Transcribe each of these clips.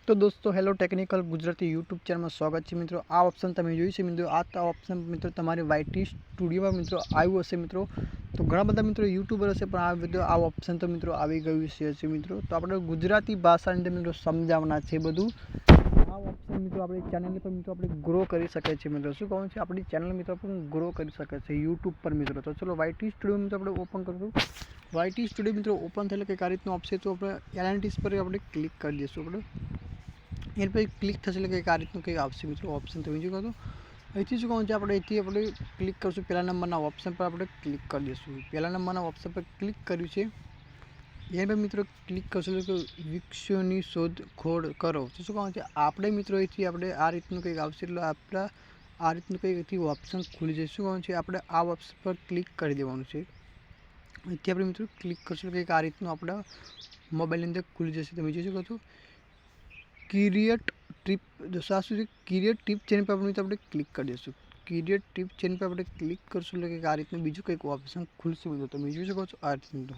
तो दोस्तों hello technical Gujarati YouTube channel में स्वागत है मित्रों। आ ऑप्शन तमे जोई छे मित्रों। आ ऑप्शन मित्रों तमारे वाईटी स्टूडियो में मित्रों आव्युं हशे मित्रों। तो घणा बधा मित्रों यूट्यूबर हशे पण आ विडियो आ ऑप्शन तो मित्रों आवी गयुं छे मित्रों। तो आपणे गुजराती भाषानी अंदर मित्रों समजाववाना छे बधुं। आ ऑप्शन मित्रों आपणी चेनल पर मित्रों आपणे ग्रो करी शके छे मित्रों। शुं कहूं छे आपणी चेनल मित्रों पण ग्रो करी शके छे यूट्यूब पर मित्रों। तो चलो वाईटी स्टूडियो मित्रों आपणे ओपन करशुं। वाईटी स्टूडियो मित्रों ओपन थयेले कंईक आ रीतनुं आपशे तो आपणे एनालिटिक्स पर आपणे क्लिक करी दईशुं। आपणे एना पर क्लिक थशे એટલે કે આ રીતનું કંઈક આવશે મિત્રો ઓપ્શન તમે જોઈ શકો અહીંથી શું કહું છે આપણે અહીંથી આપણે ક્લિક કરશું પહેલા નંબરના ઓપ્શન પર આપણે ક્લિક કરી દઈશું। પહેલા નંબરના ઓપ્શન પર ક્લિક કર્યું છે એના પર મિત્રો ક્લિક કરશું એટલે કે વૃક્ષોની શોધખોળ કરો। તો શું કહું છે આપણે મિત્રો અહીંથી આપણે આ રીતનું કંઈક આવશે એટલે આપણા આ રીતનું કંઈક અહીંથી ઓપ્શન ખુલી જશે। શું કહું છે આપણે આ ઓપ્શન પર ક્લિક કરી દેવાનું છે। અહીંથી આપણે મિત્રો ક્લિક કરશું કંઈક આ રીતનું આપણા મોબાઈલની અંદર ખુલી જશે। તમે જોઈ શકો છો क्रिएट ट्रिप सासू क्रिएट टिप चेन पर अपने क्लिक कर दीशू। क्रिएट टिप चेन पर अपने क्लिक करशुं એટલે કે આ રીતનું બીજું કંઈક ઓપ્શન ખુલશે મિત્રો તમે જોઈ શકો છો આ રીતનું।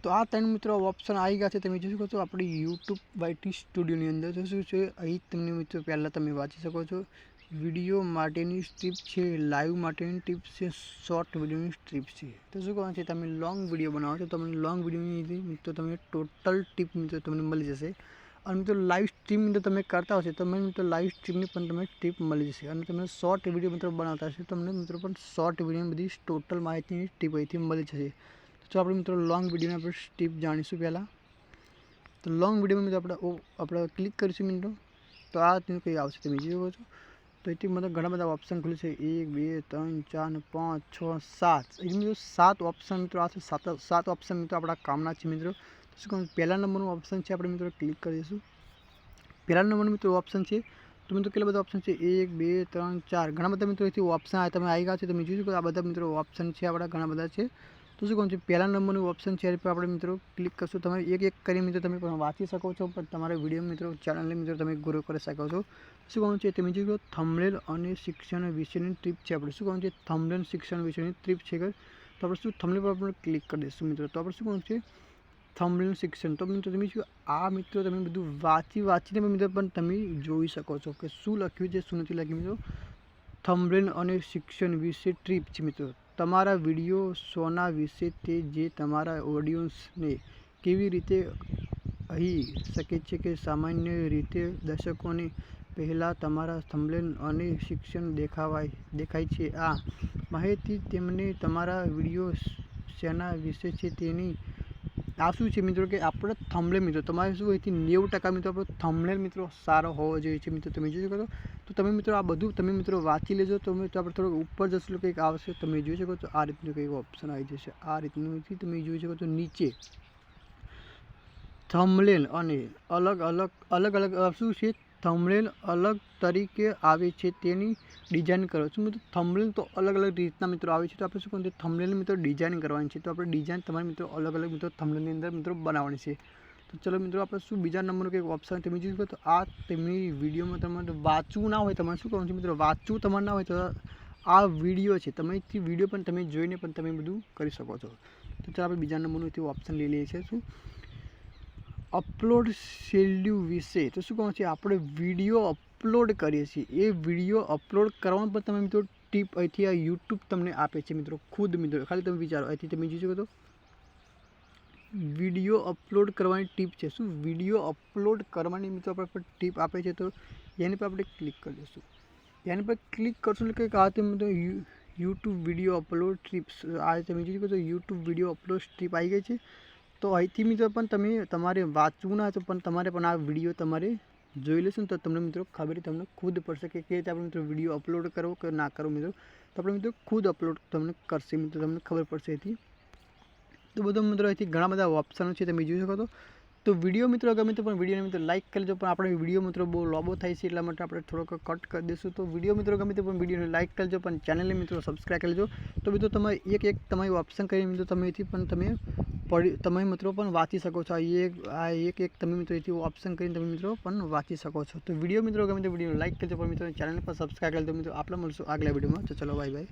તો આ ત્રણ મિત્રો ઓપ્શન આવી ગયા છે તમે જોઈ શકો છો આપણી યુટ્યુબ વાયટી સ્ટુડિયોની અંદર। તો શું છે અહીં તમને મિત્રો પહેલાં તમે વાંચી શકો છો વિડીયો માટેની સ્ટ્રીપ છે, લાઈવ માટેની ટિપ છે, શોર્ટ વિડીયોની સ્ટ્રીપ છે। તો શું કહે છે તમે લોંગ વિડીયો બનાવો છો તમને લોંગ વિડીયોની મિત્રો તમને ટોટલ ટિપ મિત્રો તમને મળી જશે। और मित्रों लाइव स्ट्रीम मित्रों तमे करता हो तो मित्रों लाइव स्ट्रीम तमे टीप मळी जशे। और तमे शॉर्ट विडियो मित्रों बनाता हशो तो तमने मित्रों पण शॉर्ट विडियो में बधी टोटल माहिती टीप अहींथी मळी जशे। तो चलो आपणे मित्रों लॉन्ग विडियो में टीप जाणीशुं पहला। तो लॉन्ग विडियो में मित्रों आपणे क्लिक करीशुं मित्रों। तो आ तेनुं कंई आवशे तमे जोई शको छो। तो एथी मतलब घणा बधा ऑप्शन खुले छे 1 2 3 4 5 6 7 ए मित्रों 7 ऑप्शन मित्रों आ 7 ऑप्शन मित्रों आपणा कामना छे मित्रों। तो शुं पहला नंबर ऑप्शन है अपने मित्रों क्लिक कर दीशुं। पहला नंबर मित्रों ऑप्शन है तो मित्रों के बधा ऑप्शन है 1 2 3 4 घणा बधा मित्रों एथी ऑप्शन आया तमे आई गया छे तमे जोई शको आ बधा मित्रों ऑप्शन है आपणा घणा बधा छे। तो शुं कहूं पहला नंबर ऑप्शन है पर आपणे मित्रों क्लिक करशो तमे एक एक करी मित्रों तमे पण वांची शको छो पण तमारा विडियो मित्रों चेनल मित्रों तमे ग्रो करी शको छो। शुं कहूं छे तमे जोई थंबनेल अने शिक्षण विशेनी ट्रीप छे आपणे शुं कहूं छे थंबनेल शिक्षण विशेनी ट्रीप छे तो आपणे शुं थंबनेल पर आपणे क्लिक कर दईशुं मित्रों। तो आपणे शुं कहूं छे थंबनेल शिक्षण तो मित्रों तमे आ मित्रों तमे बधुं वांचीने मित्रों पण तमे जोई शको छो कि शुं लख्युं छे शुं नथी लख्युं मित्रों। थंबनेल अने शिक्षण विषे ट्रीप छे मित्रों तमारा विडियो शोना विषे ते जे तमारा ऑडियन्सने केवी रीते अही शके छे कि सामान्य रीते दर्शकोने पहला तमारा थंबनेल अने शिक्षण देखाय छे। आ माहिती तेमने तमारा विडियो शेना विषे छे तेनी आ शुं छे मित्रों कि आपणे थंबनेल मित्रों तमारे शुं होय 90% मित्रों आपणो थंबनेल मित्रों सारो होवो जोईए छे मित्रों तमे जोई शको छो। तो तमे मित्रों आ बधुं तमे मित्रों वांची लेजो तो मित्रों आपणे थोड़ो ऊपर जशो कंईक आवशे तमे जोई शको छो आ रीतनुं कंईक ऑप्शन आई जशे। आ रीतनुं तमे जोई शको छो नीचे थंबनेल अने अलग अलग शुं छे थंबनेल अलग तरीके आवे छे तेनी डिजाइन करो। शुं मित्रों थंबनेल तो अलग अलग रीतना मित्रों आवे छे तो आपणे शुं करवानुं थंबनेल मित्रों डिजाइन करवानी छे। तो आपणे डिजाइन तमारे मित्रों अलग अलग मित्रों थंबनेलनी अंदर मित्रों बनाववानी छे। तो चलो मित्रों आपणे शुं बीजा नंबरनो कंईक ऑप्शन तमे जोई शको तो आ तमनी विडियोमां तमारे वांचવું ना होय तमारे शुं करवानुं छे मित्रों वांचવું तमारे ना होय तो आ विडियो छे तमे विडियो पण तमे जोईने पण तमे बधुं करी शको छो। तो चलो आपणे बीजा नंबरनो ऑप्शन लई लईए छे शुं अपलोड शेड्यूल विषे। तो शुं कहूं छे आपणे विडियो अपलोड करीए छीए ए विडियो अपलोड करवामां पण तमे मित्रों टीप अहींथी आ यूट्यूब तमने आपे छे मित्रों खुद मित्रों खाली तमे विचारो अहींथी तमे जोई शको तो विडियो अपलोड करवानी टीप छे। शुं विडियो अपलोड करवानी मित्रों आपणे टीप आपे छे तो एनी पर आपणे क्लिक कर दईशुं। एनी पर क्लिक करशुं એટલે કે આ તે मित्रों यूट्यूब विडियो अपलोड ट्रिप्स आ तमे जोई शको तो YouTube video upload trip I गई छे। तो અહીંથી મિત્રો પણ તમે તમારે વાંચવું ના તો પણ તમારે પણ આ વિડીયો તમારે જોઈ લેશો તો તમને મિત્રો ખબર તમને ખુદ પડશે કે કેવી રીતે આપણે મિત્રો વિડીયો અપલોડ કરવો કે ના કરવો મિત્રો તો આપણે મિત્રો ખુદ અપલોડ તમને કરશે મિત્રો તમને ખબર પડશે એથી। તો બધો મિત્રો અહીંથી ઘણા બધા ઓપ્શનો છે તમે જોઈ શકો છો। તો વિડીયો મિત્રો ગમે તો પણ વિડીયોને મિત્રો લાઇક કરી લેજો પણ આપણે વિડીયો મિત્રો બહુ લાંબો થાય છે એટલા માટે આપણે થોડોક કટ કરી દઈશું। તો વિડીયો મિત્રો ગમે તો પણ વિડીયોને લાઇક કરી લેજો પણ ચેનલને મિત્રો સબસ્ક્રાઈબ કરી લેજો। તો મિત્રો તમે એક તમારી ઓપ્શન કરીને મિત્રો તમે એથી પણ તમે મિત્રો પણ વાંચી શકો છો। આ એક તમે મિત્રો એથી ઓપ્શન કરીને તમે મિત્રો પણ વાંચી શકો છો। તો વિડીયો મિત્રો ગમે તો વિડીયોને લાઇક કરજો પણ મિત્રો ચેનલને પણ સબસ્ક્રાઈબ કરી લેજો। મિત્રો આપણે મળશું આગલા વિડીયોમાં। તો ચલો બાય બાય।